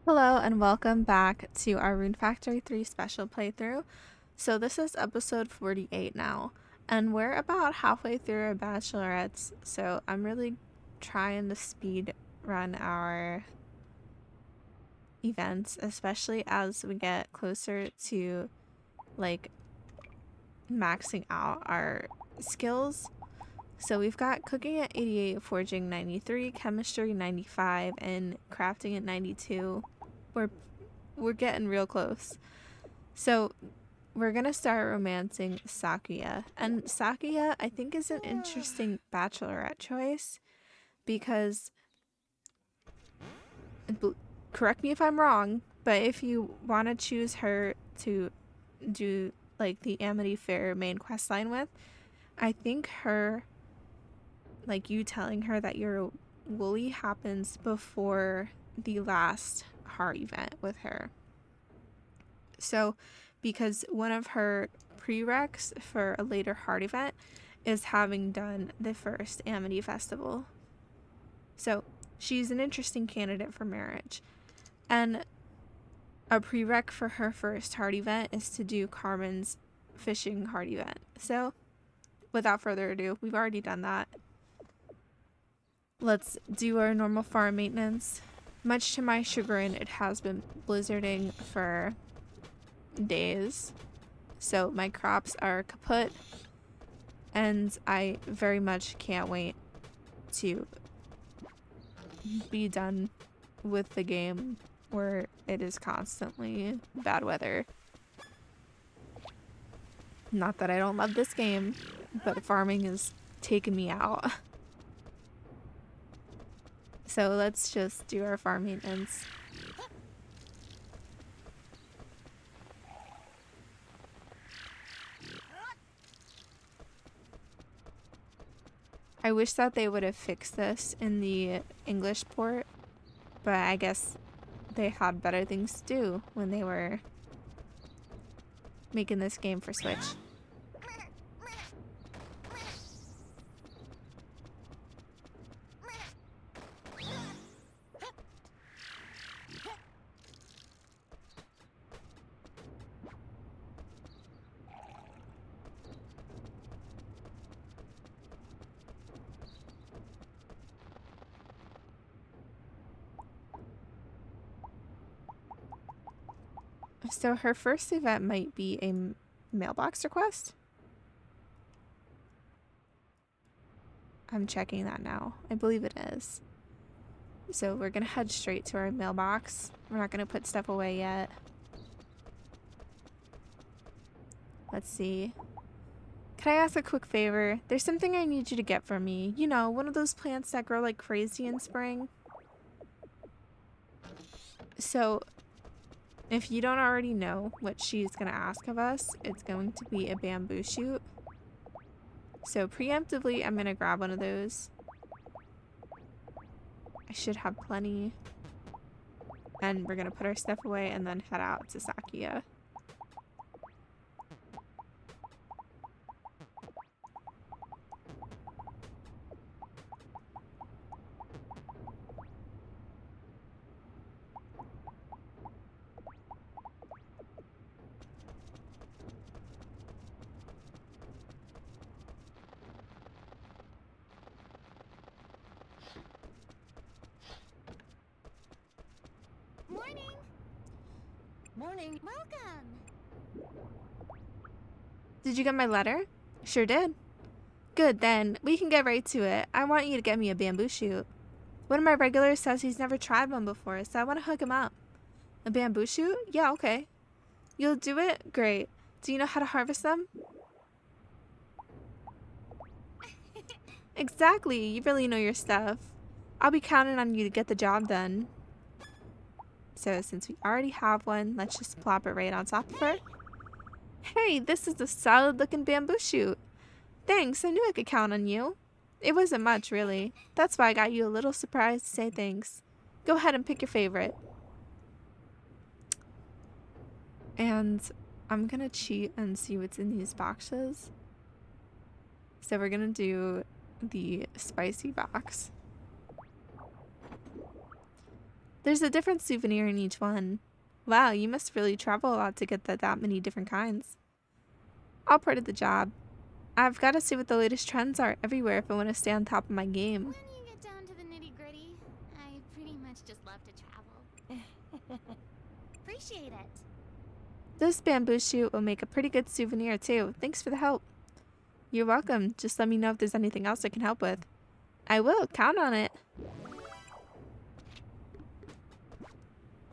Hello and welcome back to our Rune Factory 3 special playthrough. So this is episode 48 now, and we're about halfway through our bachelorettes, so I'm really trying to speed run our events, especially as we get closer to like maxing out our skills. So we've got cooking at 88, forging 93, chemistry 95, and crafting at 92. We're getting real close. So we're gonna start romancing Sakuya. And Sakuya, I think, is an interesting bachelorette choice because, correct me if I'm wrong, but if you want to choose her to do like the Amity Fair main quest line with, I think her, like you telling her that you're a woolly happens before the last heart event with her. So, because one of her prereqs for a later heart event is having done the first Amity Festival. So, she's an interesting candidate for marriage. And a prereq for her first heart event is to do Carmen's fishing heart event. So, without further ado, we've already done that. Let's do our normal farm maintenance. Much to my chagrin, it has been blizzarding for days, so my crops are kaput, and I very much can't wait to be done with the game where it is constantly bad weather. Not that I don't love this game, but farming is taking me out. So let's just do our farm maintenance. I wish that they would have fixed this in the English port, but I guess they had better things to do when they were making this game for Switch. So her first event might be a mailbox request. I'm checking that now. I believe it is. So we're gonna head straight to our mailbox. We're not gonna put stuff away yet. Let's see. Can I ask a quick favor? There's something I need you to get for me. You know, one of those plants that grow like crazy in spring. So, if you don't already know what she's gonna ask of us, it's going to be a bamboo shoot. So preemptively, I'm gonna grab one of those. I should have plenty. And we're gonna put our stuff away and then head out to Sakuya. Morning! Morning! Welcome! Did you get my letter? Sure did. Good, then. We can get right to it. I want you to get me a bamboo shoot. One of my regulars says he's never tried one before, so I want to hook him up. A bamboo shoot? Yeah, okay. You'll do it? Great. Do you know how to harvest them? Exactly. You really know your stuff. I'll be counting on you to get the job done. So since we already have one, let's just plop it right on top of her. Hey, this is a solid looking bamboo shoot. Thanks, I knew I could count on you. It wasn't much, really. That's why I got you a little surprise to say thanks. Go ahead and pick your favorite. And I'm gonna cheat and see what's in these boxes. So we're gonna do the spicy box. There's a different souvenir in each one. Wow, you must really travel a lot to get that many different kinds. All part of the job. I've got to see what the latest trends are everywhere if I want to stay on top of my game. When you get down to the nitty-gritty, I pretty much just love to travel. Appreciate it. This bamboo shoot will make a pretty good souvenir too. Thanks for the help. You're welcome. Just let me know if there's anything else I can help with. I will. Count on it.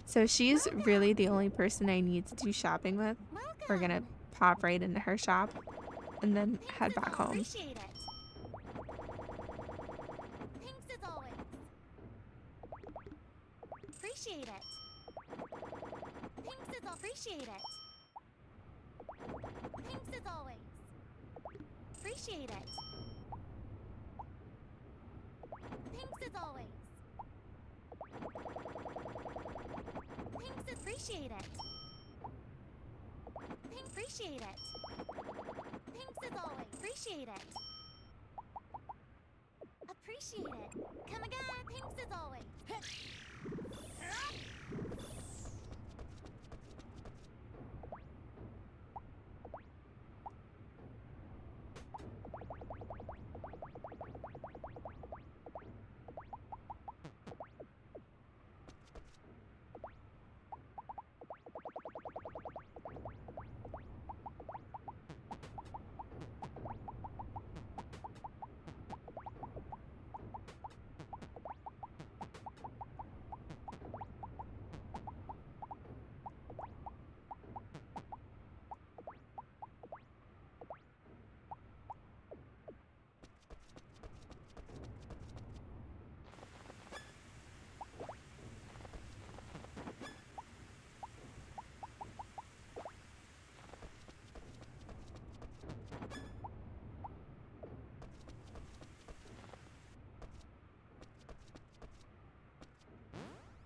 So she's really the only person I need to do shopping with. We're gonna pop right into her shop and then head back home. Appreciate it. Thanks as always. Appreciate it. Thanks as appreciate it. Thanks as always. Appreciate it. Thanks as always. Thanks, appreciate it. Thanks, appreciate it. Thanks as always. Appreciate it. Appreciate it. Come again. Thanks as always.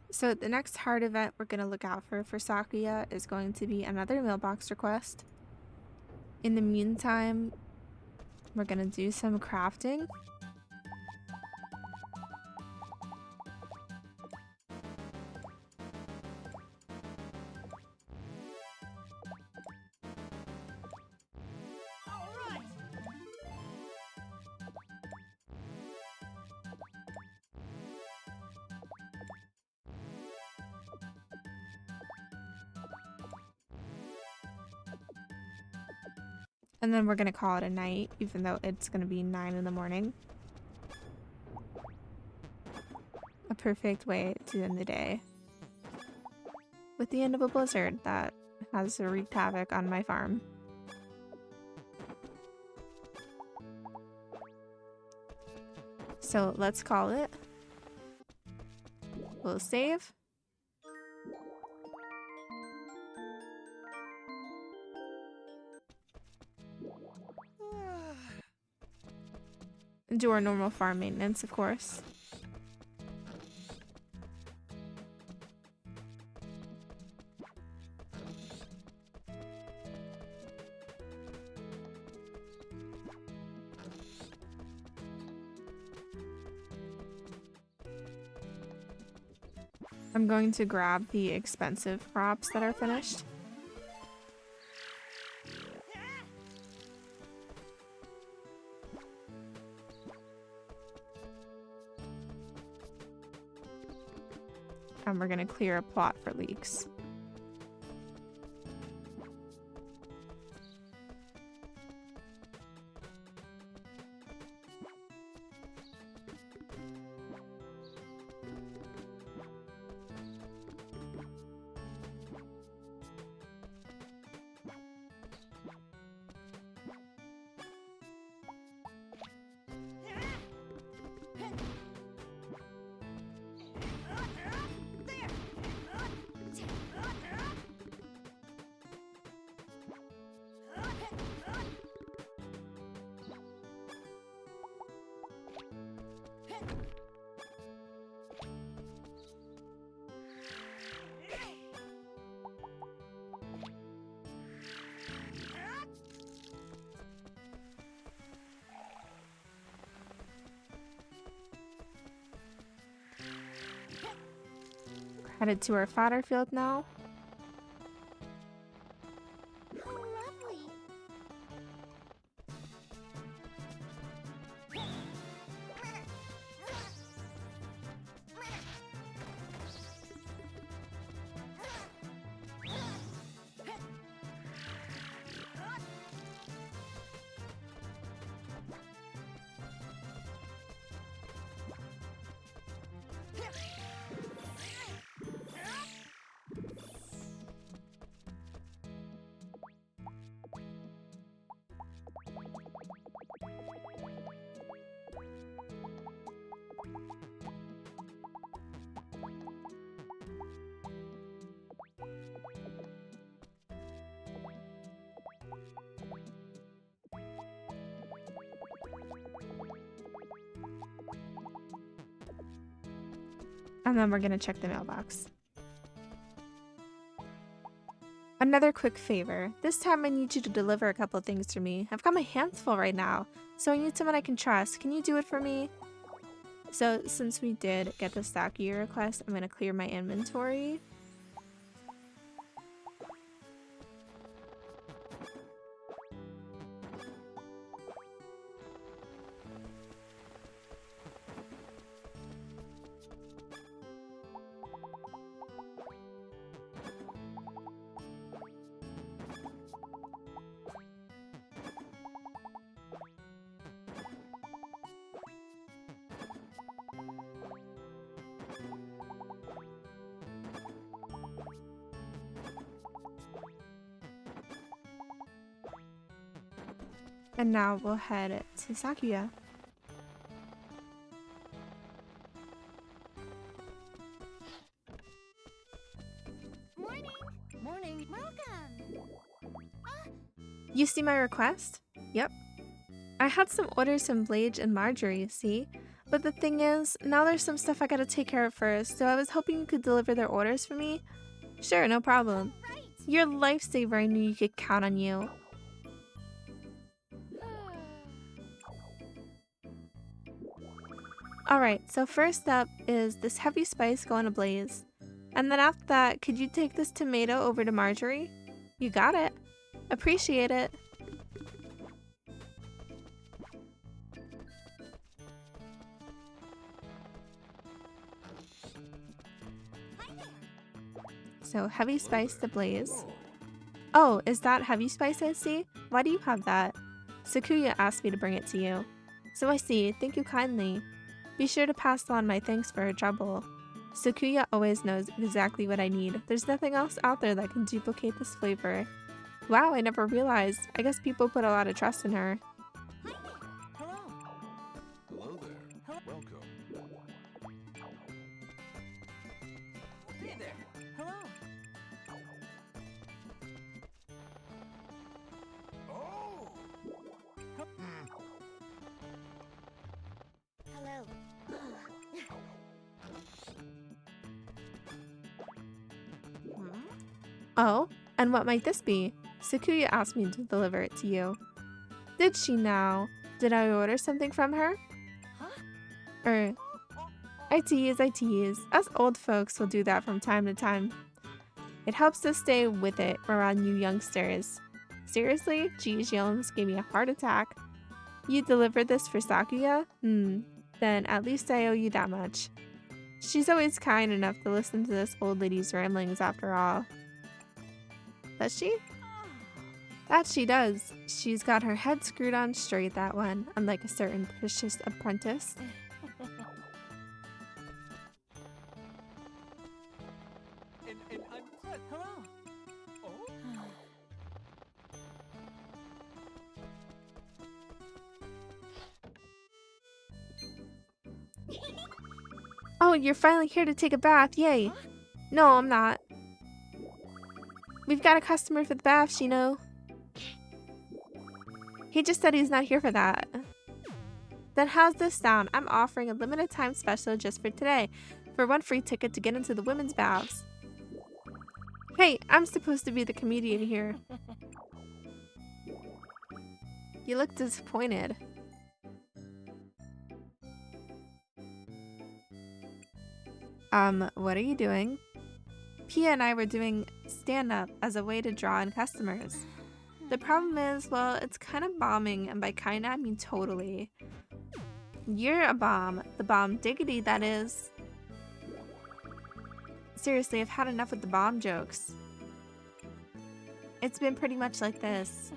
So the next hard event we're going to look out for Sakuya is going to be another mailbox request. In the meantime, we're going to do some crafting. And then we're going to call it a night, even though it's going to be 9 in the morning. A perfect way to end the day. With the end of a blizzard that has wreaked havoc on my farm. So let's call it. We'll save. And do our normal farm maintenance, of course. I'm going to grab the expensive crops that are finished. And we're going to clear a plot for leeks. Headed to our fodder field now. How lovely. And then we're gonna check the mailbox. Another quick favor. This time I need you to deliver a couple things for me. I've got my hands full right now, so I need someone I can trust. Can you do it for me? So since we did get the Sakuya request, I'm gonna clear my inventory. And now we'll head to Sakuya. Morning. Morning. Welcome. You see my request? Yep. I had some orders from Blage and Marjorie, see? But the thing is, now there's some stuff I gotta take care of first, so I was hoping you could deliver their orders for me. Sure, no problem. Right. You're a lifesaver, I knew you could count on you. Alright, so first up is this heavy spice going ablaze. And then after that, could you take this tomato over to Marjorie? You got it. Appreciate it. So heavy spice to blaze. Oh, is that heavy spice I see? Why do you have that? Sakuya asked me to bring it to you. So I see, thank you kindly. Be sure to pass on my thanks for her trouble. Sakuya always knows exactly what I need. There's nothing else out there that can duplicate this flavor. Wow, I never realized. I guess people put a lot of trust in her. Hello. Hello there. Welcome. Hey there. Hello. Oh. Hello. Oh, and what might this be? Sakuya asked me to deliver it to you. Did she now? Did I order something from her? I tease. Us old folks will do that from time to time. It helps us stay with it around you youngsters. Seriously? Geez, you almost gave me a heart attack. You delivered this for Sakuya? Then at least I owe you that much. She's always kind enough to listen to this old lady's ramblings after all. Does she? That she does. She's got her head screwed on straight, that one, unlike a certain precious apprentice. And I'm Fred. Hello. Oh. Oh, you're finally here to take a bath, yay! No, I'm not. We've got a customer for the baths, you know. He just said he's not here for that. Then how's this sound? I'm offering a limited time special just for today, for one free ticket to get into the women's baths. Hey, I'm supposed to be the comedian here. You look disappointed. What are you doing? Pia and I were doing stand-up as a way to draw in customers. The problem is, well, it's kind of bombing, and by kinda I mean totally. You're a bomb. The bomb diggity, that is. Seriously, I've had enough with the bomb jokes. It's been pretty much like this.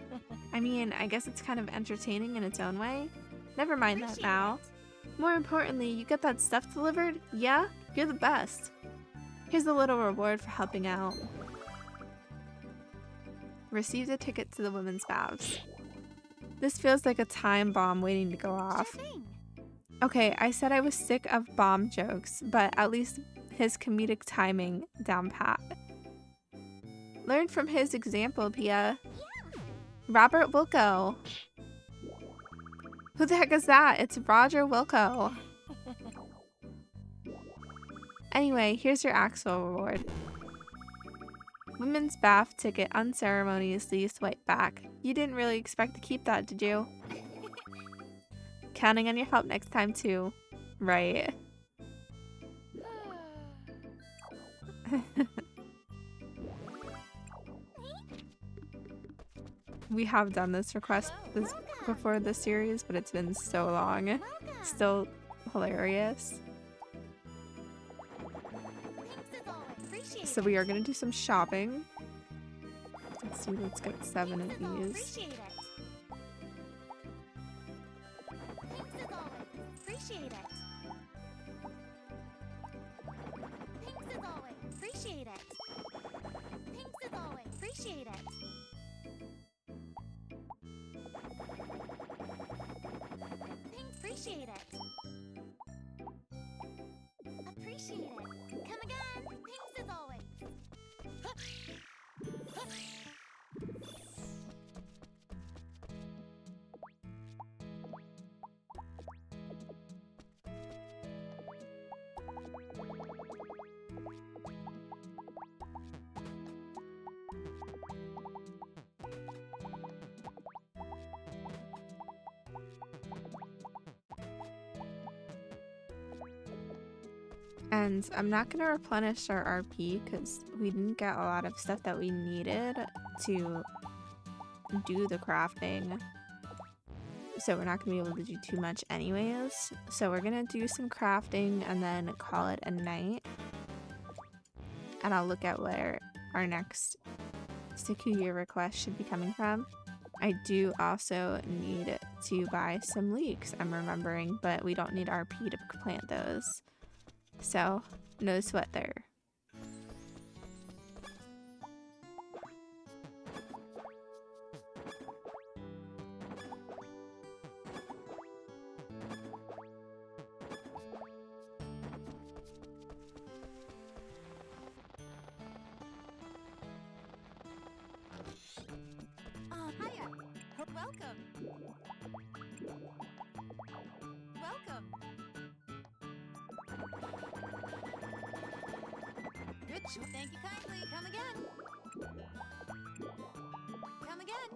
I mean, I guess it's kind of entertaining in its own way. Never mind that now. More importantly, you get that stuff delivered? Yeah? You're the best. Here's a little reward for helping out. Received a ticket to the women's baths. This feels like a time bomb waiting to go off. Okay, I said I was sick of bomb jokes, but at least his comedic timing down pat. Learn from his example, Pia. Robert Wilco. Who the heck is that? It's Roger Wilco. Anyway, here's your actual reward. Women's bath ticket unceremoniously swiped back. You didn't really expect to keep that, did you? Counting on your help next time too. Right. We have done this request before this series, but it's been so long. Still hilarious. So we are gonna do some shopping. Let's see, let's get 7 of these. Appreciate it. Appreciate it. Come again. Thanks as always. And I'm not going to replenish our RP because we didn't get a lot of stuff that we needed to do the crafting. So we're not going to be able to do too much anyways. So we're going to do some crafting and then call it a night. And I'll look at where our next Sakuya request should be coming from. I do also need to buy some leeks, I'm remembering, but we don't need RP to plant those. So, no sweat there. Hiya. Welcome. Welcome. Good. Thank you kindly. Come again. Come again.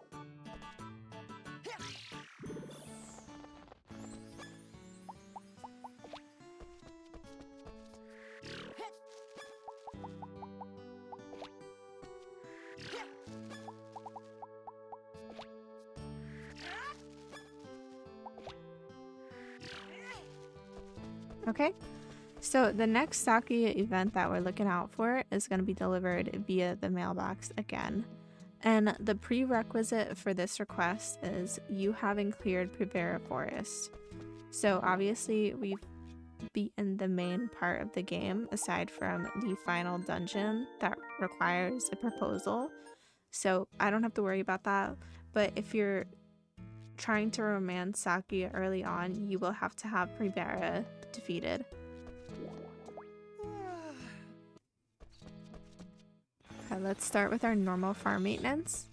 Okay, so the next Sakuya event that we're looking out for is going to be delivered via the mailbox again. And the prerequisite for this request is you having cleared Privera Forest. So obviously we've beaten the main part of the game aside from the final dungeon that requires a proposal. So I don't have to worry about that. But if you're trying to romance Sakuya early on, you will have to have Privera defeated. Okay, let's start with our normal farm maintenance.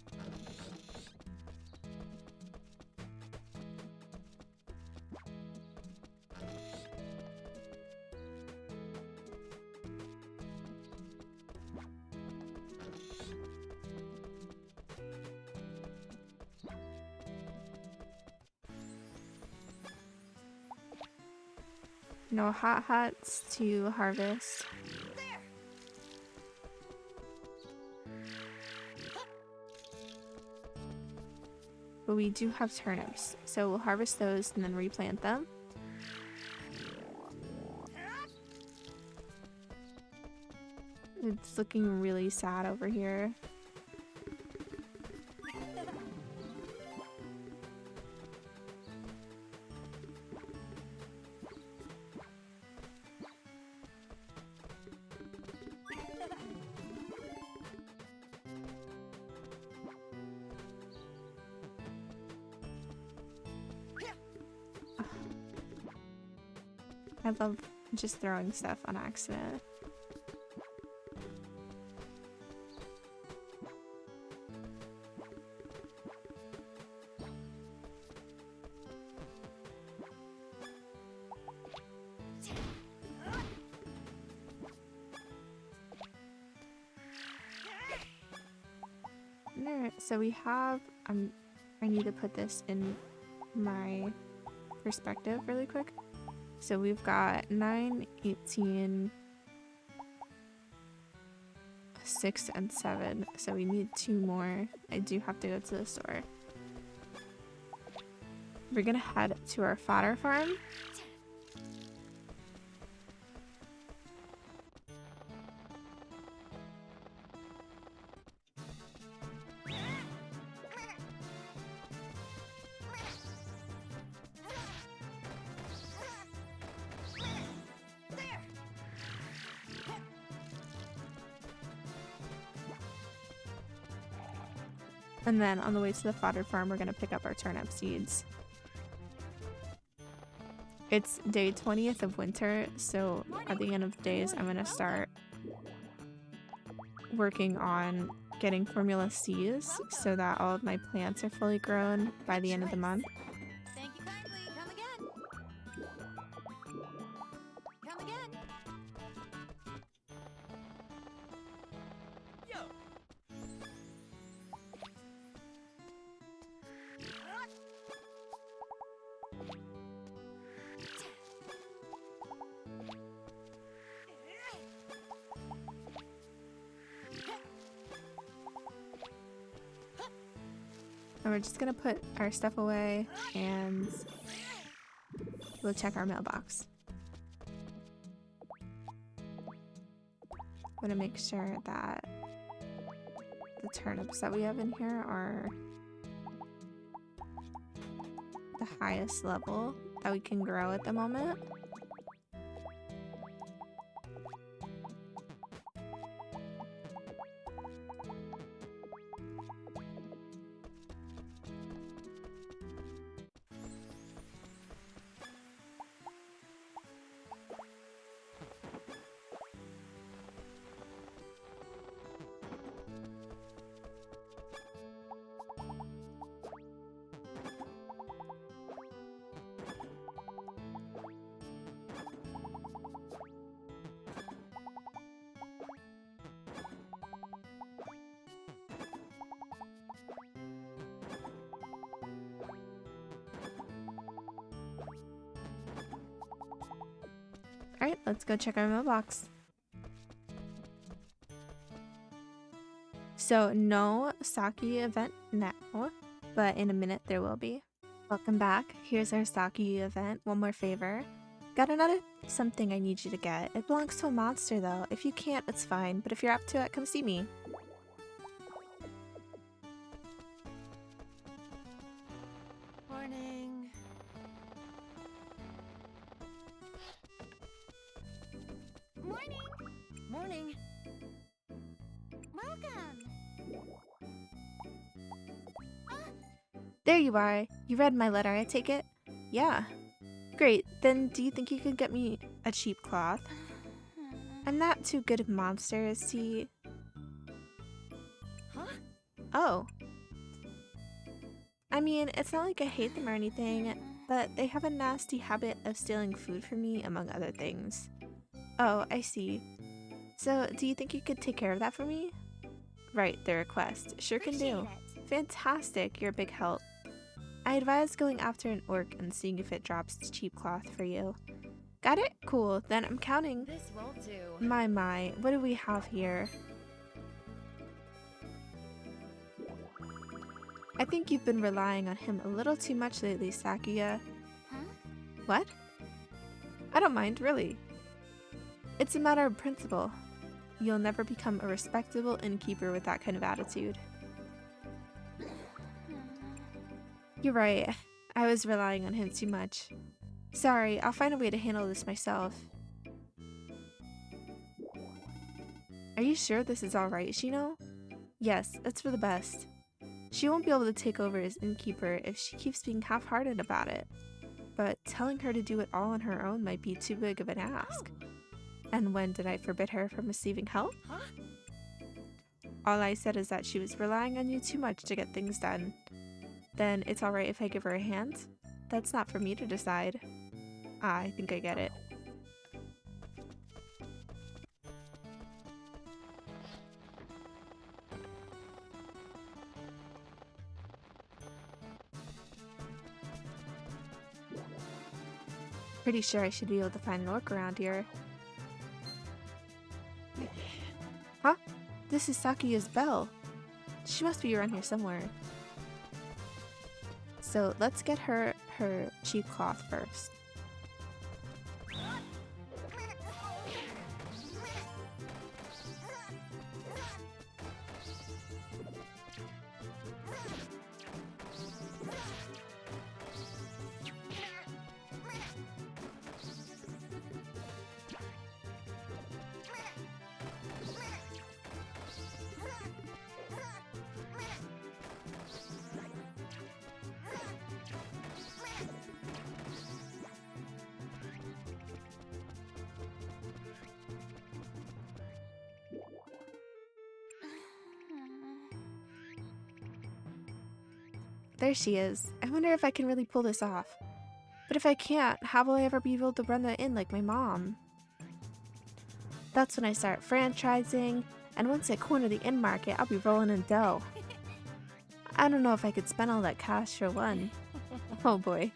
No hot huts to harvest. but we do have turnips. So we'll harvest those and then replant them. It's looking really sad over here. I love just throwing stuff on accident. Alright, so we have, I need to put this in my perspective really quick. So we've got 9, 18, 6, and 7. So we need 2 more. I do have to go to the store. We're gonna head to our fodder farm. And then on the way to the fodder farm, we're going to pick up our turnip seeds. It's day 20th of winter, so at the end of the days, I'm going to start working on getting Formula Cs so that all of my plants are fully grown by the end of the month. Thank you kindly. Come again. Come again. Yo! And we're just gonna put our stuff away and we'll check our mailbox. I'm gonna make sure that the turnips that we have in here are the highest level that we can grow at the moment. Alright, let's go check our mailbox. So, no Sakuya event now, but in a minute there will be. Welcome back. Here's our Sakuya event. One more favor. Got another something I need you to get. It belongs to a monster though. If you can't, it's fine, but if you're up to it, come see me. Morning. Morning. Morning. Welcome. There you are. You read my letter, I take it? Yeah. Great. Then do you think you could get me a cheap cloth? I'm not too good at monsters, see? Huh? Oh. I mean, it's not like I hate them or anything, but they have a nasty habit of stealing food from me, among other things. Oh, I see. So, do you think you could take care of that for me? Right, the request. Sure can do. Appreciate it. Fantastic, you're a big help. I advise going after an orc and seeing if it drops the cheap cloth for you. Got it? Cool, then I'm counting. This won't do. My, what do we have here? I think you've been relying on him a little too much lately, Sakuya. Huh? What? I don't mind, really. It's a matter of principle. You'll never become a respectable innkeeper with that kind of attitude. You're right. I was relying on him too much. Sorry, I'll find a way to handle this myself. Are you sure this is alright, Shino? Yes, it's for the best. She won't be able to take over as innkeeper if she keeps being half-hearted about it. But telling her to do it all on her own might be too big of an ask. And when did I forbid her from receiving help? Huh? All I said is that she was relying on you too much to get things done. Then it's alright if I give her a hand? That's not for me to decide. Ah, I think I get it. Pretty sure I should be able to find an orc around here. Huh? This is Sakuya's bell. She must be around here somewhere. So let's get her cheap cloth first. There she is. I wonder if I can really pull this off. But if I can't, how will I ever be able to run the inn like my mom? That's when I start franchising, and once I corner the inn market, I'll be rolling in dough. I don't know if I could spend all that cash for one. Oh boy.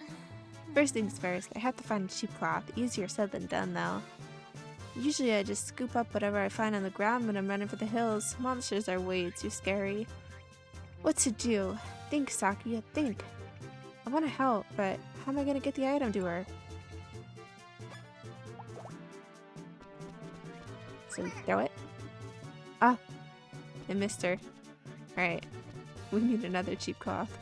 First things first, I have to find a cheap cloth. Easier said than done, though. Usually I just scoop up whatever I find on the ground when I'm running for the hills. Monsters are way too scary. What to do? Think, Sakuya, think. I want to help, but how am I going to get the item to her? So throw it? Ah! I missed her. Alright. We need another cheap cloth.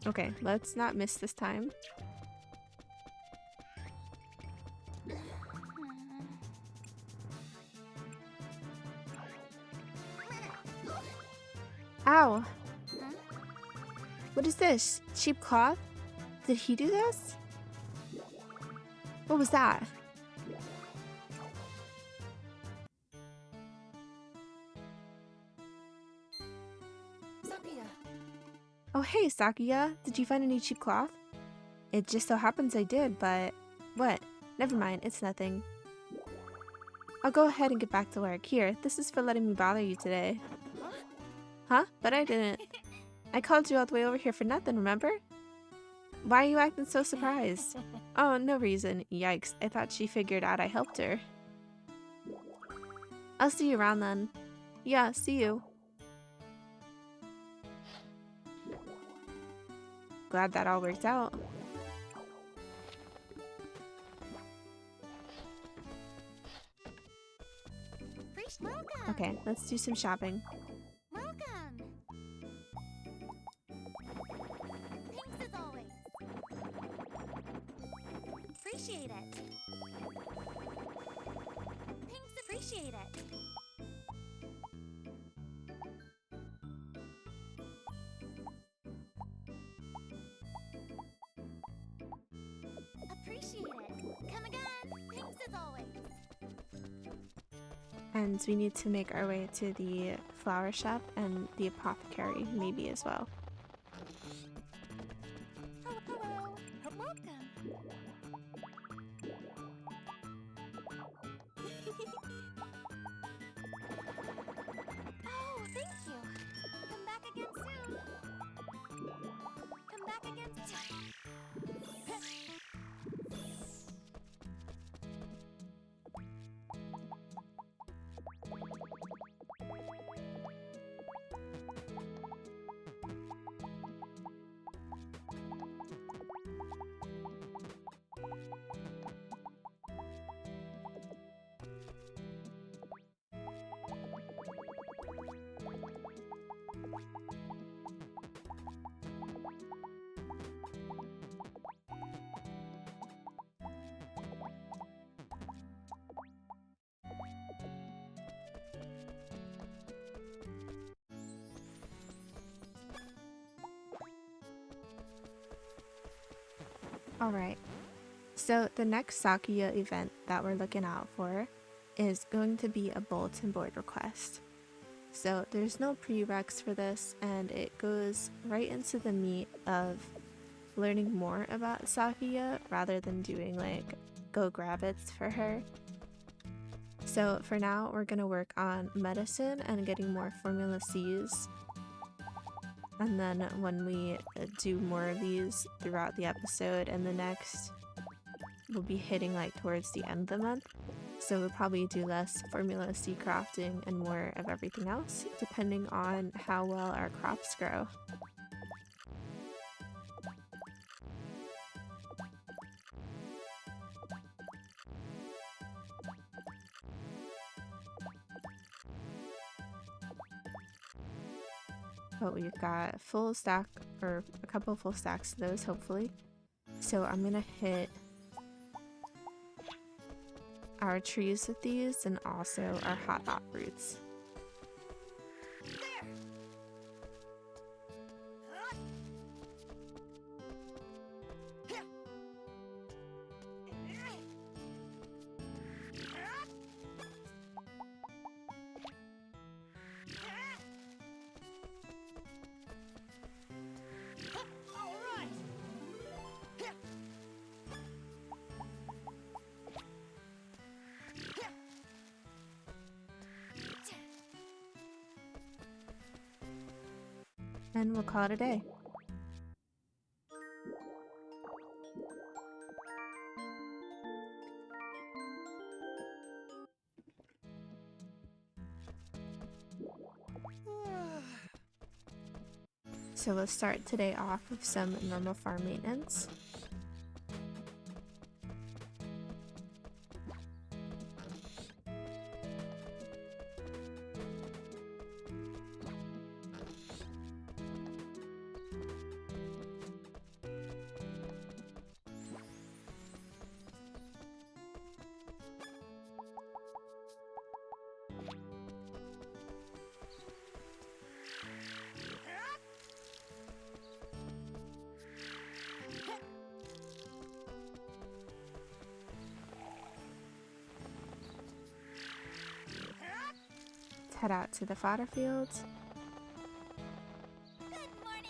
Okay, let's not miss this time. Ow! What is this? Cheap cloth? Did he do this? What was that? Sakuya. Oh hey, Sakuya. Did you find any cheap cloth? It just so happens I did, but... What? Never mind, it's nothing. I'll go ahead and get back to work. Here, this is for letting me bother you today. Huh? Huh? But I didn't. I called you all the way over here for nothing, remember? Why are you acting so surprised? Oh, no reason. Yikes, I thought she figured out I helped her. I'll see you around then. Yeah, see you. Glad that all worked out. Welcome. Okay, let's do some shopping. Welcome. Thanks as always. Appreciate it. Thanks, appreciate it. Appreciate it. Come again. Thanks as always. And we need to make our way to the flower shop and the apothecary, maybe as well. Hello. Welcome. Alright, so the next Sakuya event that we're looking out for is going to be a bulletin board request. So there's no prereqs for this, and it goes right into the meat of learning more about Sakuya rather than doing like go grab it's for her. So for now, we're gonna work on medicine and getting more Formula Cs. And then when we do more of these throughout the episode and the next, we'll be hitting like towards the end of the month. So we'll probably do less Formula C crafting and more of everything else, depending on how well our crops grow. But we've got full stack, or a couple full stacks of those, hopefully. So I'm gonna hit our trees with these and also our hot dot roots. And we'll call it a day. So let's start today off with some normal farm maintenance. Head out to the fodder fields. Good morning.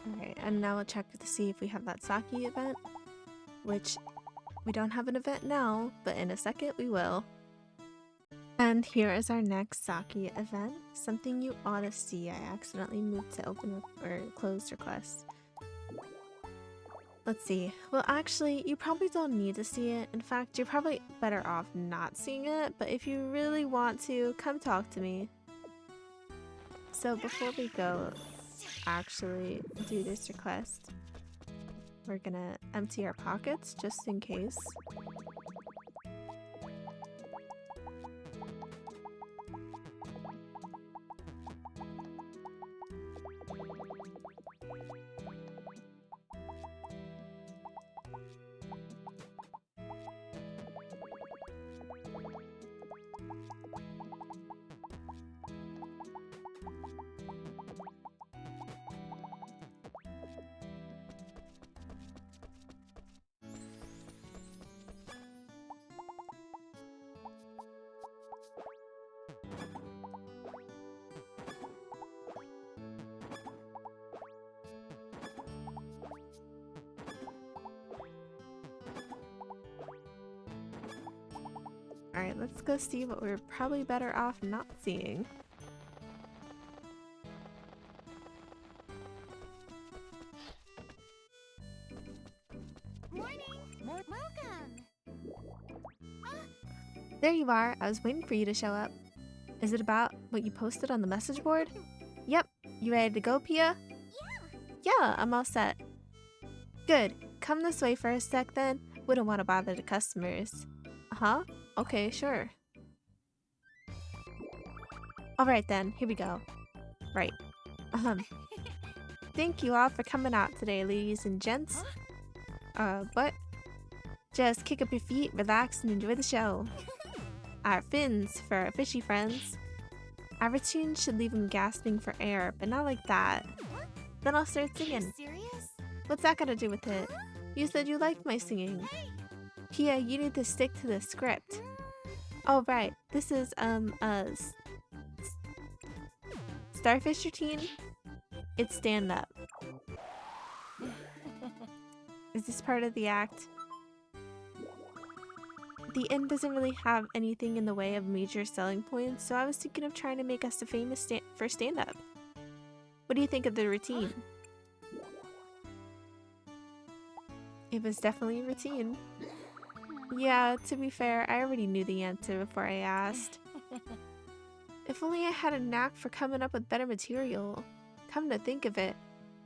Alright, and now we'll check to see if we have that Sake event, which we don't have an event now, but in a second we will. And here is our next Sake event, something you ought to see. I accidentally moved to open or closed request. Let's see. Well, actually, you probably don't need to see it. In fact, you're probably better off not seeing it, but if you really want to, come talk to me. So before we go actually do this request, we're gonna empty our pockets just in case. Alright, let's go see what we're probably better off not seeing. Morning. Welcome. There you are. I was waiting for you to show up. Is it about what you posted on the message board? Yep. You ready to go, Pia? Yeah, I'm all set. Good. Come this way for a sec then. We don't want to bother the customers. Uh-huh. Okay, sure. Alright then, here we go. Right. Thank you all for coming out today, ladies and gents. What? Just kick up your feet, relax, and enjoy the show. Our fins for our fishy friends. Our tune should leave them gasping for air, but not like that. Then I'll start singing. Serious? What's that got to do with it? You said you liked my singing. Pia, you need to stick to the script. Oh, right. This is, starfish routine? It's stand-up. Is this part of the act? The inn doesn't really have anything in the way of major selling points, so I was thinking of trying to make us a famous for stand-up. What do you think of the routine? It was definitely a routine. Yeah, to be fair, I already knew the answer before I asked. If only I had a knack for coming up with better material. Come to think of it,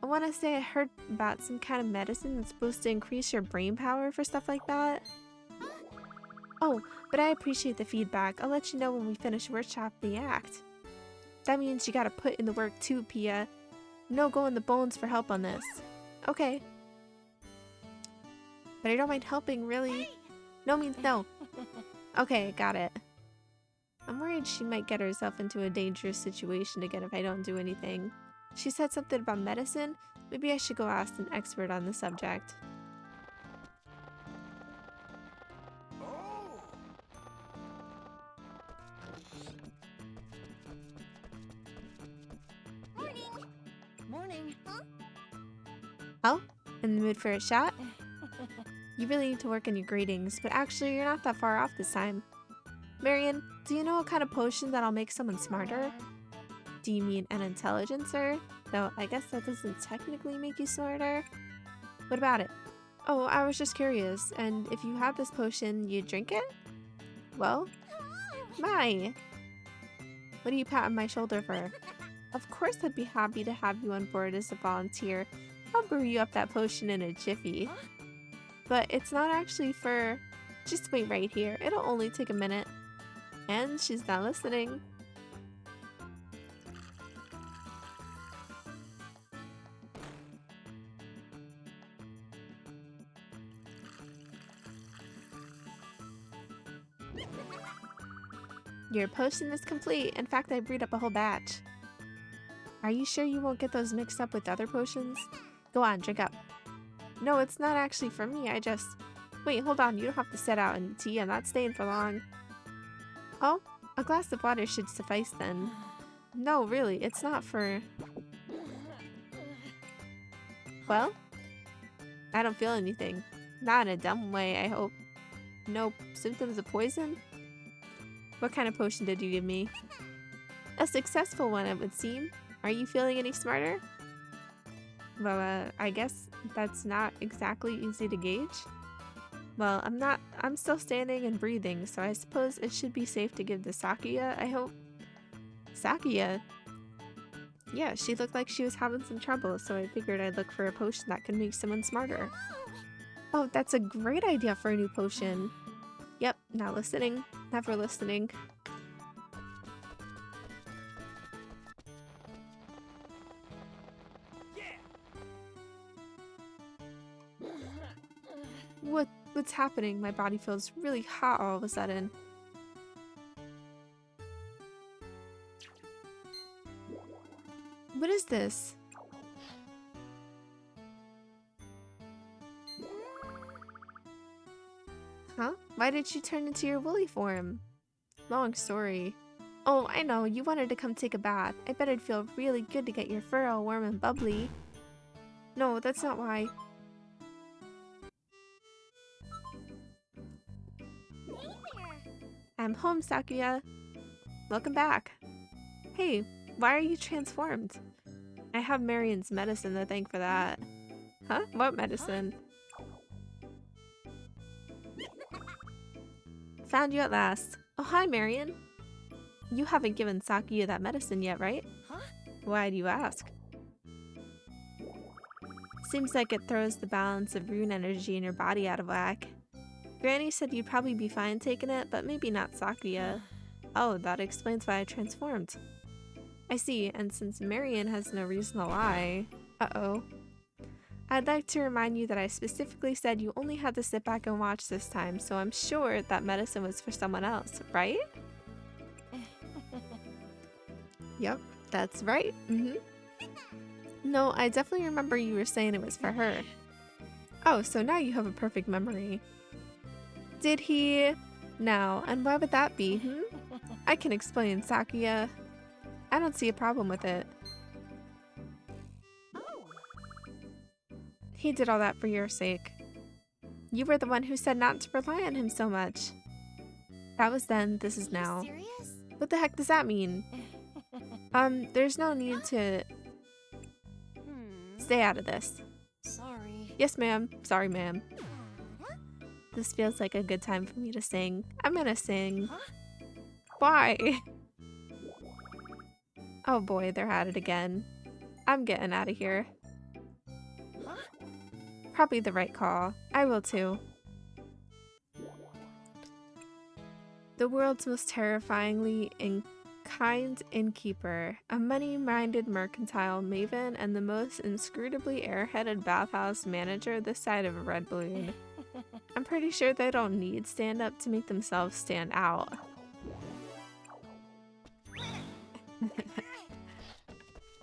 I want to say I heard about some kind of medicine that's supposed to increase your brain power for stuff like that. Oh, but I appreciate the feedback. I'll let you know when we finish workshop the act. That means you gotta put in the work too, Pia. No go in the bones for help on this. Okay. But I don't mind helping, really. No means no. Okay, got it. I'm worried she might get herself into a dangerous situation again if I don't do anything. She said something about medicine. Maybe I should go ask an expert on the subject. Morning. Oh, in the mood for a shot? You really need to work on your gradings, but actually you're not that far off this time. Marion, do you know what kind of potion that'll make someone smarter? Do you mean an intelligencer? Though I guess that doesn't technically make you smarter. What about it? Oh, I was just curious, and if you had this potion, you'd drink it? Well, my! What are you patting my shoulder for? Of course I'd be happy to have you on board as a volunteer. I'll brew you up that potion in a jiffy. But it's not actually for... Just wait right here. It'll only take a minute. And she's not listening. Your potion is complete. In fact, I brewed up a whole batch. Are you sure you won't get those mixed up with other potions? Go on, drink up. No, it's not actually for me, I just... Wait, hold on, you don't have to set out any tea, I'm not staying for long. Oh, a glass of water should suffice then. No, really, it's not for... Well? I don't feel anything. Not in a dumb way, I hope. No symptoms of poison? What kind of potion did you give me? A successful one, it would seem. Are you feeling any smarter? Well, I guess that's not exactly easy to gauge. Well, I'm still standing and breathing, so I suppose it should be safe to give to Sakuya, I hope. Sakuya? Yeah, she looked like she was having some trouble, so I figured I'd look for a potion that could make someone smarter. Oh, that's a great idea for a new potion. Yep, not listening. Never listening. What's happening? My body feels really hot all of a sudden. What is this? Huh? Why did you turn into your woolly form? Long story. Oh, I know, you wanted to come take a bath. I bet it'd feel really good to get your fur all warm and bubbly. No, that's not why. I'm home, Sakuya. Welcome back. Hey, why are you transformed? I have Marion's medicine to thank for that. Huh? What medicine? Found you at last. Oh, hi, Marion. You haven't given Sakuya that medicine yet, right? Huh? Why do you ask? Seems like it throws the balance of rune energy in your body out of whack. Granny said you'd probably be fine taking it, but maybe not Sakuya. Oh, that explains why I transformed. I see, and since Marion has no reason to lie... Uh-oh. I'd like to remind you that I specifically said you only had to sit back and watch this time, so I'm sure that medicine was for someone else, right? Yep, that's right. No, I definitely remember you were saying it was for her. Oh, so now you have a perfect memory. Did he? Now, and why would that be, I can explain, Sakuya. I don't see a problem with it. He did all that for your sake. You were the one who said not to rely on him so much. That was then, this is now. Serious? What the heck does that mean? There's no need to stay out of this. Sorry. Yes, ma'am. Sorry, ma'am. This feels like a good time for me to sing. I'm gonna sing. Huh? Why? Oh boy, they're at it again. I'm getting out of here. Huh? Probably the right call. I will too. The world's most terrifyingly kind innkeeper, a money-minded mercantile maven, and the most inscrutably airheaded bathhouse manager this side of a red balloon. I'm pretty sure they don't need stand-up to make themselves stand out.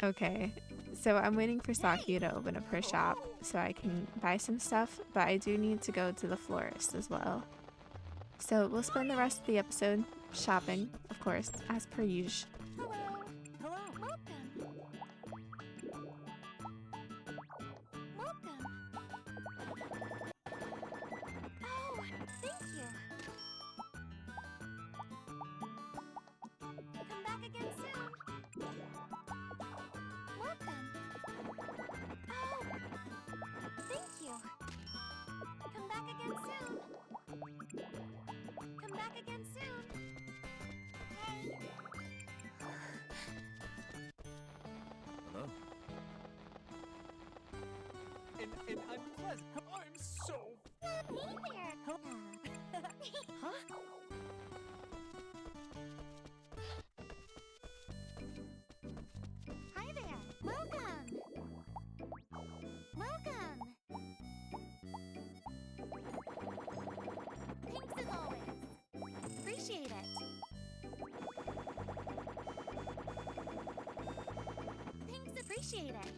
Okay, so I'm waiting for Sakuya to open up her shop so I can buy some stuff, but I do need to go to the florist as well. So we'll spend the rest of the episode shopping, of course, as per usual. Hello. Welcome. Oh, thank you. Come back again soon. Welcome. Oh, thank you. Come back again soon. Come back again soon. Hey. Hello? And I'm pleasant. I'm so... Hey there. Huh? Hi there. Welcome. Welcome. Thanks as always. Appreciate it. Thanks, appreciate it.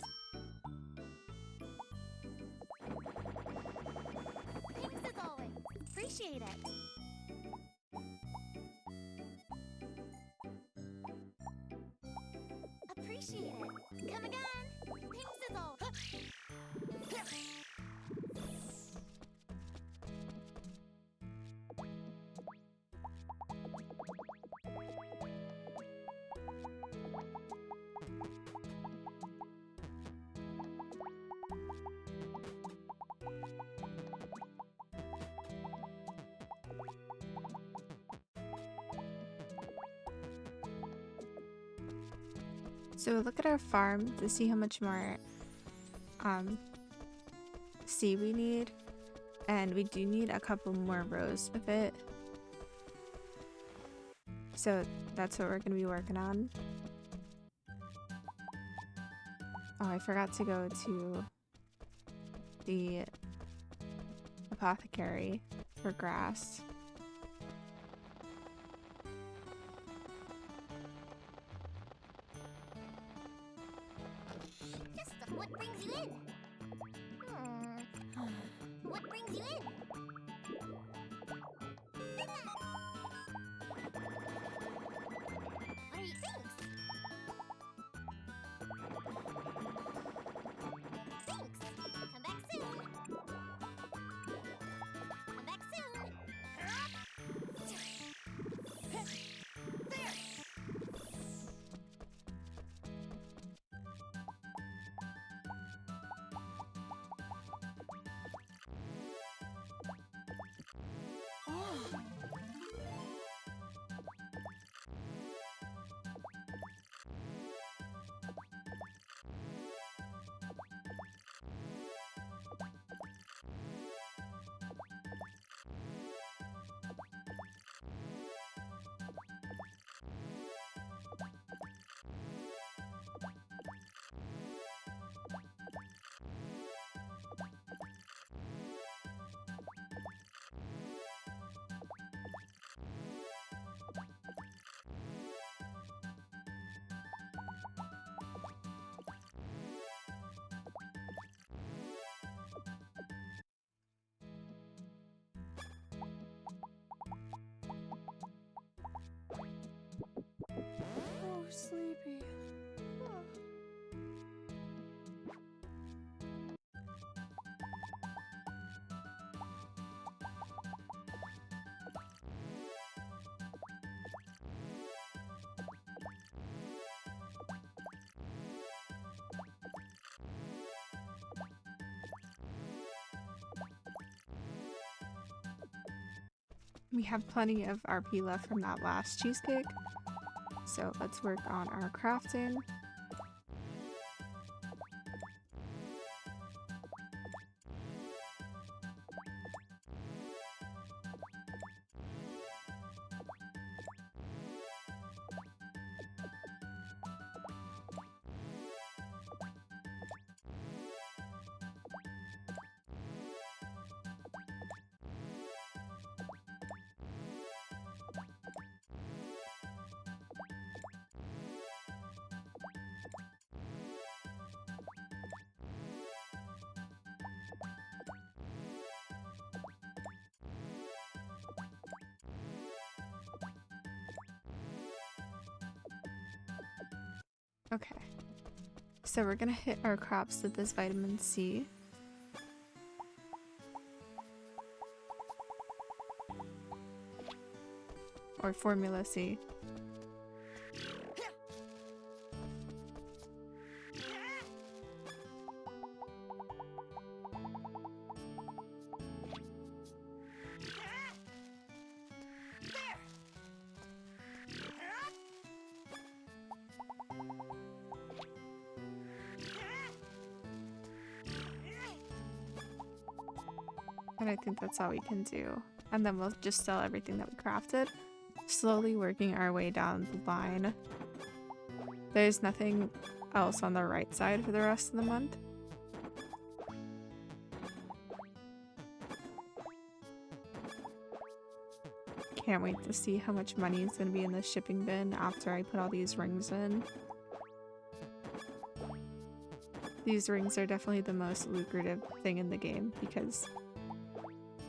Thanks as always. Appreciate it. Appreciate it. Come again. Thanks as always. So look at our farm to see how much more seed we need, and we do need a couple more rows of it. So that's what we're going to be working on. Oh, I forgot to go to the apothecary for grass. Just what brings you in? What brings you in? What are you thinks? Thanks. Come back soon. Come back soon. There. We have plenty of RP left from that last cheesecake. So let's work on our crafting. Okay. So we're gonna hit our crops with this vitamin C. Or formula C. And I think that's all we can do. And then we'll just sell everything that we crafted. Slowly working our way down the line. There's nothing else on the right side for the rest of the month. Can't wait to see how much money is going to be in the shipping bin after I put all these rings in. These rings are definitely the most lucrative thing in the game because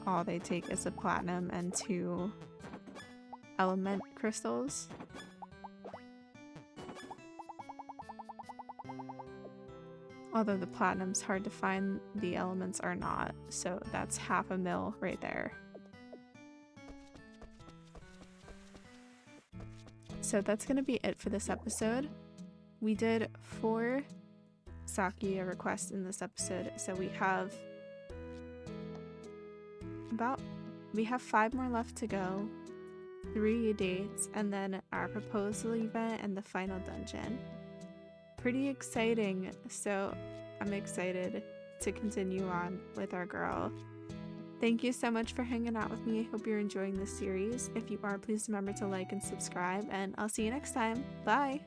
all they take is a platinum and 2 element crystals. Although the platinum's hard to find, the elements are not, so that's half a mil right there. So that's gonna be it for this episode. We did 4 Sakuya requests in this episode, so we have 5 more left to go, 3 dates, and then our proposal event and the final dungeon. Pretty exciting, so I'm excited to continue on with our girl. Thank you so much for hanging out with me. I hope you're enjoying this series. If you are, please remember to like and subscribe, and I'll see you next time. Bye!